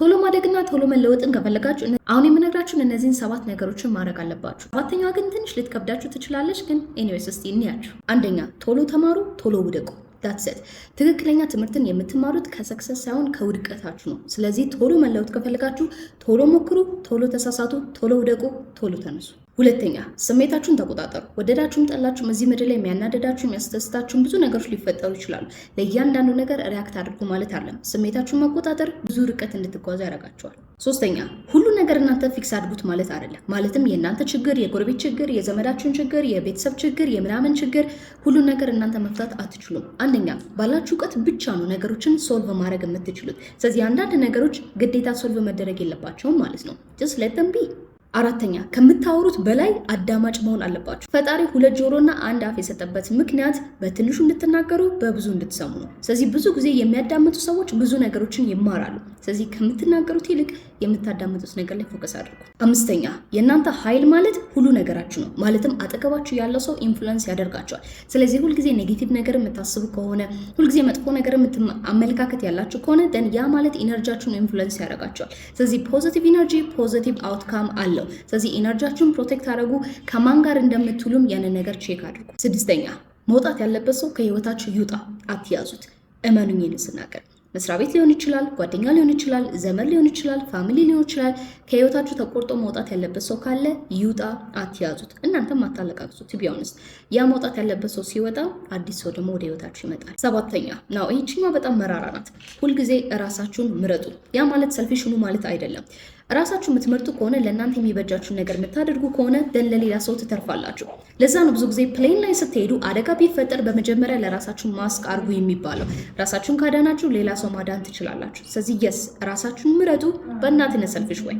ቶሎ ማደግና ቶሎ መለወጥን ከፈለጋችሁ አሁን የምነግራችሁን እነዚህን 7 ነገሮችን ማድረግ አለባችሁ። 7ኛዋ ግን ትንሽ ልትከብዳችሁ ትችላለች፣ ግን ኤኒዌይስ እስቲ እንያችሁ። አንደኛ ቶሎ ተማሩ፣ ቶሎ ውደቁ። ዳትሰት ትክክለኛ ትምህርትን የምትማሩት ከሰክሰስ ሳይሆን ከውድቀታችሁ ነው። ስለዚህ ቶሎ መለወጥ ከፈለጋችሁ ቶሎ ሞክሩ፣ ቶሎ ተሳሳቱ፣ ቶሎ ውደቁ፣ ቶሎ ተነሱ። ሁለተኛ ስሜታችሁን ተቆጣጠሩ። ወደዳችሁም ጠላችሁም እዚህ ምድር ላይ የሚያናደዳችሁ የሚያስደስታችሁም ብዙ ነገሮች ሊፈጠሩ ይችላሉ። ለእያንዳንዱ ነገር ሪያክት አድርጉ ማለት አይደለም። ስሜታችሁን መቆጣጠር ብዙ ርቀት እንድትጓዙ ያደርጋችኋል። ሶስተኛ ሁሉ ነገር እናንተ ፊክስ አድርጉት ማለት አይደለም። ማለትም የእናንተ ችግር፣ የጎረቤት ችግር፣ የዘመዳችሁን ችግር፣ የቤተሰብ ችግር፣ የምናምን ችግር ሁሉን ነገር እናንተ መፍታት አትችሉም። አንደኛ ባላችሁ እውቀት ብቻ ነው ነገሮችን ሶልቭ ማድረግ የምትችሉት። ስለዚህ አንዳንድ ነገሮች ግዴታ ሶልቭ መደረግ የለባቸውም ማለት ነው። ጀስት ሌት ዘም ቢ። አራተኛ ከምታወሩት በላይ አዳማጭ መሆን አለባችሁ። ፈጣሪ 2 ጆሮና 1 አፍ የሰጠበት ምክንያት በትንሹ እንድትናገሩ በብዙ እንድትሰሙ ነው። ስለዚህ ብዙ ጊዜ የሚያዳምጡ ሰዎች ብዙ ነገሮችን ይማራሉ። ስለዚህ ከምትናገሩት ይልቅ የምታዳምጡት ነገር ላይ ፎከስ አድርጉ። አምስተኛ የእናንተ ኃይል ማለት ሁሉ ነገራችሁ ነው። ማለትም አጠገባችሁ ያለው ሰው ኢንፍሉዌንስ ያደርጋቸዋል። ስለዚህ ሁልጊዜ ኔጌቲቭ ነገር የምታስቡ ከሆነ፣ ሁልጊዜ መጥፎ ነገር አመለካከት ያላችሁ ከሆነ ደን ያ ማለት ኢነርጂያችሁን ኢንፍሉዌንስ ያደርጋቸዋል። ስለዚህ ፖዚቲቭ ኢነርጂ ፖዚቲቭ አውትካም አለው። ስለዚህ ኢነርጂያችሁን ፕሮቴክት አድርጉ። ከማን ጋር እንደምትውሉም ያንን ነገር ቼክ አድርጉ። ስድስተኛ መውጣት ያለበት ሰው ከህይወታችሁ ይውጣ፣ አትያዙት። እመኑኝ ስናገር መስሪያ ቤት ሊሆን ይችላል፣ ጓደኛ ሊሆን ይችላል፣ ዘመድ ሊሆን ይችላል፣ ፋሚሊ ሊሆን ይችላል። ከህይወታችሁ ተቆርጦ መውጣት ያለበት ሰው ካለ ይውጣ፣ አትያዙት። እናንተም አታለቃቅሱት። ቱ ቢ ኦነስት ያ መውጣት ያለበት ሰው ሲወጣ አዲስ ሰው ደግሞ ወደ ህይወታችሁ ይመጣል። ሰባተኛ ነው፣ ይህቺማ በጣም መራራ ናት። ሁልጊዜ ራሳችሁን ምረጡ። ያ ማለት ሰልፊሽ ሁኑ ማለት አይደለም። ራሳችሁ የምትመርጡ ከሆነ ለእናንተ የሚበጃችሁን ነገር የምታደርጉ ከሆነ ደን ለሌላ ሰው ትተርፋላችሁ። ለዛ ነው ብዙ ጊዜ ፕሌን ላይ ስትሄዱ አደጋ ቢፈጠር በመጀመሪያ ለራሳችሁ ማስክ አርጉ የሚባለው። ራሳችሁን ካዳናችሁ ሌላ ሰው ማዳን ትችላላችሁ። ስለዚህ የስ ራሳችሁን ምረጡ። በእናትህ ሰልፊሽ ወይ